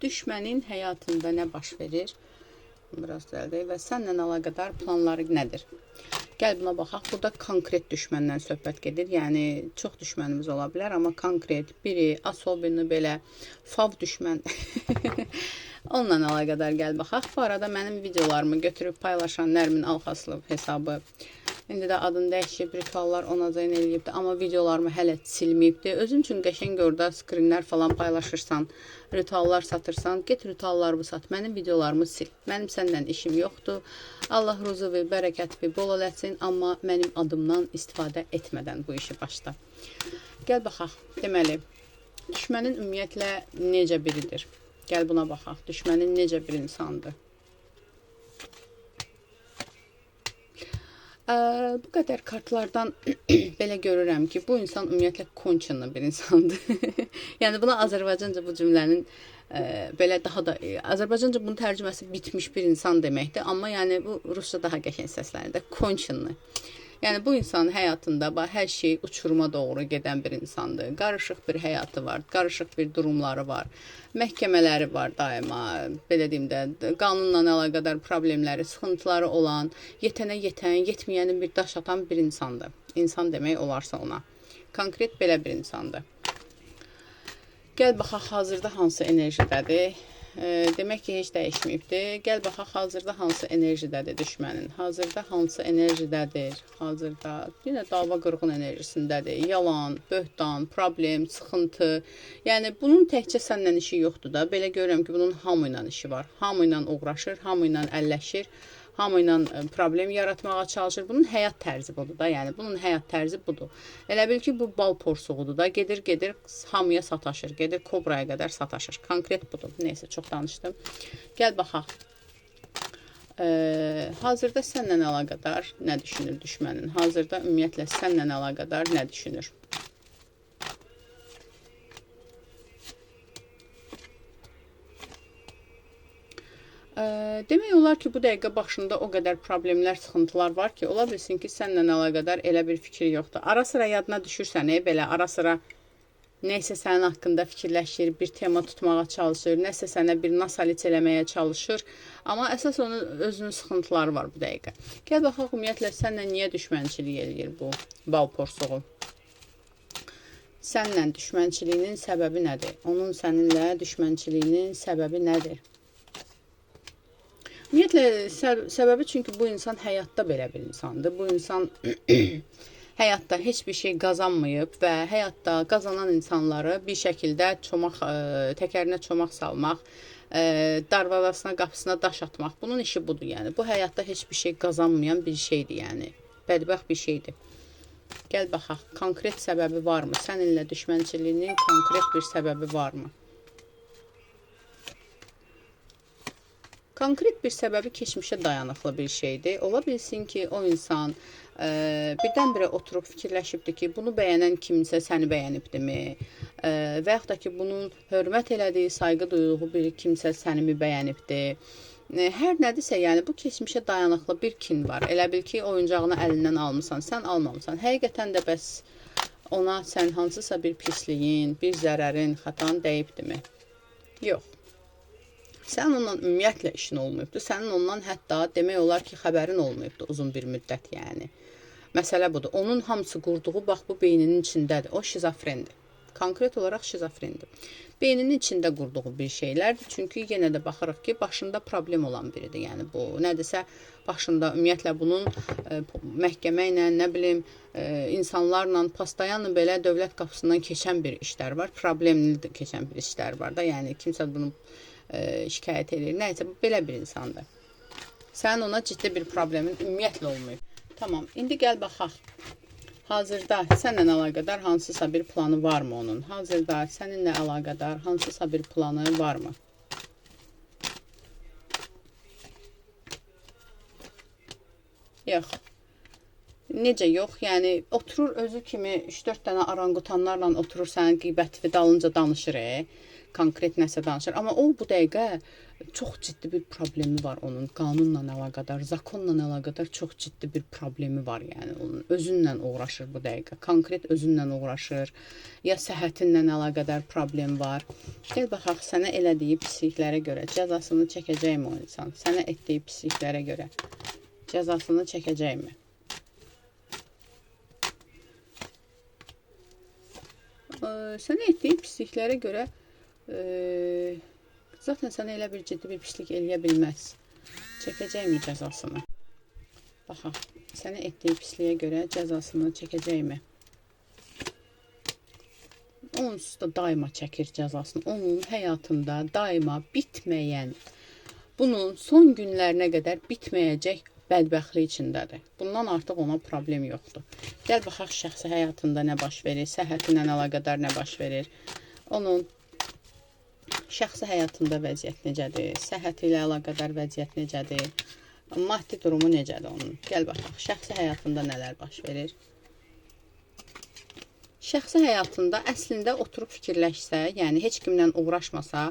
Düşmənin həyatında nə baş verir? Biraz düzəldək və səninlə əlaqədar planları nədir? Gəl buna baxaq. Burada konkret düşməndən söhbət gedir. Yəni çox düşmənimiz ola bilər, amma konkret biri, особенно belə fav düşmən. Onunla əlaqədar gəl baxaq. Bu arada mənim videolarımı götürüb paylaşan Nərmin Alxaslov hesabı. İndi də adını dəyişib, rituallar ona zayn eləyibdi, amma videolarımı hələ silməyibdi. Özün üçün qəşəng orada skrinlər falan paylaşırsan, rituallar satırsan, get rituallarımı sat, mənim videolarımı sil. Mənim səndən işim yoxdur. Allah ruzu və bərəkət və bol eləsin, amma mənim adımdan istifadə etmədən bu işi başla. Gəl baxaq. Deməli, düşmənin ümumiyyətlə necə biridir? Gəl buna baxaq. Düşmənin necə bir insandır? Bu qədər kartlardan belə görürəm ki, bu insan ümumiyyətlə konçenli bir insandır. Yəni buna Azərbaycanca bu cümlənin belə daha da Azərbaycanca bunun tərcüməsi bitmiş bir insan deməkdir, amma yəni bu rusca daha qəşəng səslənir. Konçenli. Yəni bu insanın həyatında hər şey uçuruma doğru gedən bir insandır. Qarışıq bir həyatı var, qarışıq bir durumları var, məhkəmələri var daima, belə deyim də, qanunla əlaqədar problemləri, sıxıntıları olan, yetənə yetən, yetməyənin bir daş atan bir insandır. İnsan demək olarsa ona. Konkret belə bir insandır. Gəl baxaq, hazırda hansı enerjidədir? Demək ki, heç dəyişməyibdir. Gəl baxaq, hazırda hansı enerjidədir düşmənin? Hazırda hansı enerjidədir? Hazırda yenə dava qırğın enerjisindədir. Yalan, böhtan, problem, sıxıntı. Yəni bunun təkcə səndən işi yoxdur da. Belə görürəm ki, bunun hamı ilə işi var. Hamı ilə uğraşır, hamı ilə əlləşir. Hamı ilə problem yaratmağa çalışır. Bunun həyat tərzi budur da. Yəni bunun həyat tərzi budur. Elə bil ki, bu bal porsuğudur da. Gedir hamıya sataşır. Gedir kobraya qədər sataşır. Konkret budur. Neysə, çox danışdım. Gəl baxaq. Hazırda səninlə əlaqədar nə düşünür düşmənin? Hazırda ümumiyyətlə səninlə əlaqədar nə düşünür? Demək olar ki, bu dəqiqə başında o qədər problemlər, sıxıntılar var ki, ola bilsin ki, səninlə əlaqədar elə bir fikir yoxdur. Ara sıra yadına düşürsən, belə ara sıra neysə sənin haqqında fikirləşir, bir tema tutmağa çalışır, nəsə sənə bir nasalit eləməyə çalışır. Amma əsas onun özünün sıxıntıları var bu dəqiqə. Gəl baxaq, ümumiyyətlə, sənlə niyə düşmənçilik eləyir bu bal porsuğu? Sənlə düşmənçiliyinin səbəbi nədir? Onun səninlə düşmənçiliyinin səbəbi nədir? Ümumiyyətlə, səbəbi çünki bu insan həyatda belə bir insandır. Bu insan həyatda heç bir şey qazanmayıb və həyatda qazanan insanları bir şəkildə təkərinə çomaq salmaq, darvazasına, qapısına daş atmaq. Bunun işi budur, yəni. Bu həyatda heç bir şey qazanmayan bir şeydir, yəni. Bədbəxt bir şeydir. Gəl baxaq, konkret səbəbi varmı? Səninlə düşmənçiliyinin konkret bir səbəbi varmı? Konkret bir səbəbi keçmişə dayanıqlı bir şeydir. Ola bilsin ki, o insan birdən-birə oturub fikirləşibdir ki, bunu bəyənən kimsə səni bəyənibdimi? Və yaxud da ki, bunun hörmət elədiyi, sayğı duyduğu bir kimsə səni bəyənibdir? Hər nədirsə, yəni bu keçmişə dayanıqlı bir kin var. Elə bil ki, oyuncağını əlindən almısan, sən almamısan. Həqiqətən də bəs ona sən hansısa bir pisliyin, bir zərərin, xatan dəyibdimi? Yox. Sən ondan ümumiyyətlə işin olmayıbdır. Sənin ondan hətta demək olar ki, xəbərin olmayıbdır uzun bir müddət, yəni. Məsələ budur. Onun hamısı qurduğu, bax, bu beyninin içindədir. O şizofrendir. Konkret olaraq şizofrendir. Beyninin içində qurduğu bir şeylərdir. Çünki yenə də baxırıq ki, başında problem olan biridir. Yəni bu nədirsə, başında ümumiyyətlə bunun məhkəmə ilə, nə bilim, insanlarla, pastayanla belə dövlət qapısından keçən bir işlər var. Problemli keçən bir işlər var da. Yəni kimsə bunu şikayət edir. Nəysə, bu belə bir insandır. Sənin ona ciddi bir problemin ümumiyyətlə olmayıb. Tamam, indi gəl baxaq. Hazırda səninlə əlaqədar hansısa bir planı varmı onun? Hazırda səninlə əlaqədar hansısa bir planı varmı? Yox. Necə yox? Yəni, oturur özü kimi 3-4 dənə orangutanlarla oturur sənin qeybəti dalınca danışır. konkret nəsə danışır. Amma o bu dəqiqə çox ciddi bir problemi var onun. Qanunla əlaqədar, zakonla əlaqədar çox ciddi bir problemi var. Yəni onun özünlə uğraşır bu dəqiqə. Konkret özünlə uğraşır. Ya səhhətinlə əlaqədar problem var. Gəl baxaq, sənə elədiyi pisliklərə görə cəzasını çəkəcəkmi o insan? Sənə etdiyi pisliklərə görə cəzasını çəkəcəkmi? Sənə etdiyi pisliklərə görə zaten sənə elə bir ciddi bir pislik eləyə bilməz. Çəkəcəkmi cəzasını? Baxaq, sənə etdiyi pisliyə görə cəzasını çəkəcəkmi? Onsuz da daima çəkir cəzasını. Onun həyatında daima bitməyən, bunun son günlərinə qədər bitməyəcək bədbəxtlik içindədir. Bundan artıq ona problem yoxdur. Gəl baxaq, şəxsi həyatında nə baş verir, səhhətinlə əlaqədar nə baş verir, onun şəxsi həyatında vəziyyət necədir, səhhəti ilə əlaqədar vəziyyət necədir, maddi durumu necədir onun. Gəl baxaq, şəxsi həyatında nələr baş verir. Şəxsi həyatında əslində oturub fikirləşsə, yəni heç kimlə uğraşmasa,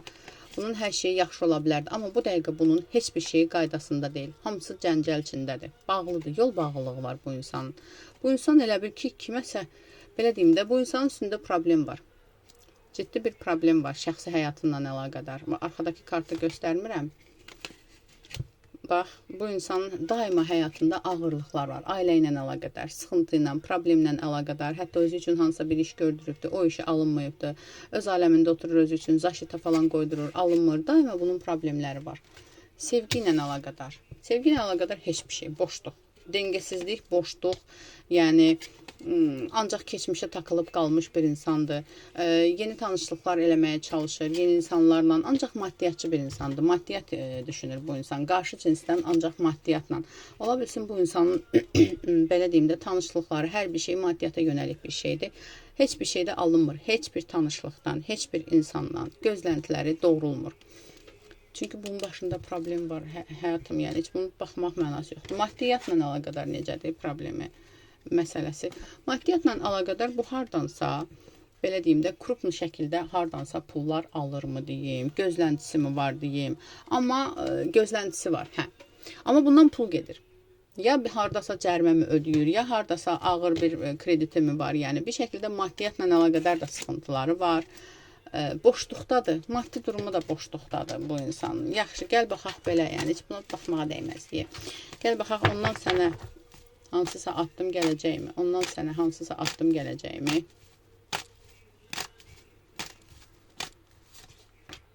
bunun hər şeyi yaxşı ola bilərdi. Amma bu dəqiqə bunun heç bir şeyi qaydasında deyil. Hamısı cəncəl içindədir. Bağlıdır, yol bağlılığı var bu insanın. Bu insan elə bil ki, kiməsə, belə deyim də, bu insanın üstündə problem var. Ciddi bir problem var şəxsi həyatınla əlaqədar. Arxadakı kartı göstərmirəm. Bax, bu insanın daima həyatında ağırlıqlar var. Ailə ilə əlaqədar, sıxıntı ilə, problemlə əlaqədar. Hətta özü üçün hansısa bir iş gördürübdür, o işi alınmayıbdır. Öz aləmində oturur, özü üçün zaşita falan qoydurur, alınmır. Daima bunun problemləri var. Sevgi ilə əlaqədar. Sevgi ilə əlaqədar heç bir şey, boşluq. Dengesizlik, boşluq, yəni ancaq keçmişə takılıb qalmış bir insandır. Yeni tanışlıqlar eləməyə çalışır, yeni insanlarla, ancaq maddiyatçı bir insandır. Maddiyyat düşünür bu insan. Qarşı cinsdən ancaq maddiyatla. Ola bilsin bu insanın, belə deyim də, tanışlıqları, hər bir şey maddiyata yönəlik bir şeydir. Heç bir şeydə alınmır. Heç bir tanışlıqdan, heç bir insandan gözləntiləri doğrulmur. Çünki bunun başında problem var, həyatım, yəni heç bunu baxmaq mənası yoxdur. Maddiyatla əlaqədar necədir problemi? Məsələsi. Maddiyatla əlaqədar bu hardansa, belə deyim də, kruplu şəkildə hardansa pullar alırmı deyim, gözləntisi mi var deyim. Amma gözləntisi var, hə. Amma bundan pul gedir. Ya hardasa cərimə ödəyir, ya hardasa ağır bir krediti mi var. Yəni bir şəkildə maddiyatla əlaqədar da sıxıntıları var. Boşluqdadır, maddi durumu da boşluqdadır bu insanın. Yaxşı, gəl baxaq belə, yəni heç buna baxmağa dəyməz deyə. Gəl baxaq, ondan sənə hansısa addım gələcəkmi? Ondan sənə hansısa addım gələcəkmi?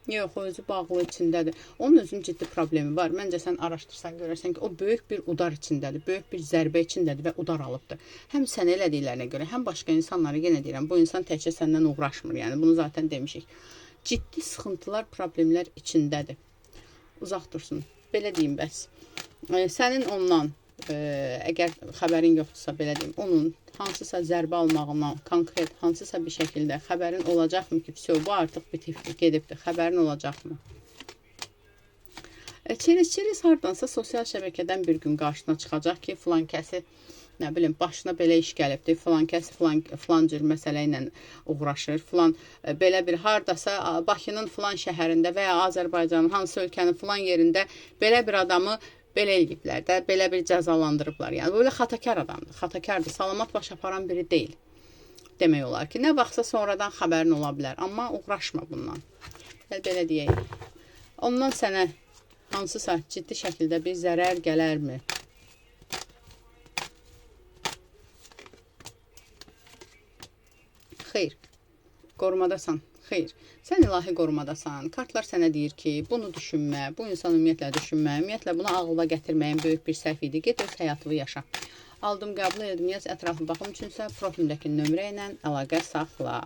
Yox, o özü bağlı içindədir. Onun özünün ciddi problemi var. Məncə sən araşdırsan, görərsən ki, o böyük bir udar içindədir, böyük bir zərbə içindədir və udar alıbdır. Həm sənə elədiklərinə görə, həm başqa insanlara yenə deyirəm, bu insan təkcə səndən uğraşmır. Yəni bunu zaten demişik. Ciddi sıxıntılar, problemlər içindədir. Uzaq dursun. Belə deyim bəs. Sənin ondan, əgər xəbərin yoxdursa, belə deyim, onun hansısa zərbə almağından konkret, hansısa bir şəkildə xəbərin olacaqmı ki, bu artıq bitibdir, gedibdir, xəbərin olacaqmı? Çerez hardansa sosial şəbəkədən bir gün qarşına çıxacaq ki, filan kəsi, nə bilim, başına belə iş gəlibdir, filan kəsi filan cür məsələ ilə uğraşır, filan belə bir hardasa Bakının filan şəhərində və ya Azərbaycanın hansı ölkənin filan yerində belə bir adamı belə eləyiblər də, belə bir cəzalandırıblar. Yəni, böyle xatakar adamdır, xatakardır, salamat baş aparan biri deyil. Demək olar ki, nə vaxtsa sonradan xəbərin ola bilər, amma uğraşma bundan. Belə deyək, ondan sənə hansısa ciddi şəkildə bir zərər gələrmi? Xeyr, qorumadasan. Xeyr, sən ilahi qorumadasan. Kartlar sənə deyir ki, bunu düşünmə, bu insan ümumiyyətlə düşünmə, ümumiyyətlə bunu ağıla gətirməyin böyük bir səhv idi. Get öz həyatını yaşa. Aldım, qəbul edim, yaz ətrafı baxım üçünsə profilimdəki nömrə ilə əlaqə saxla.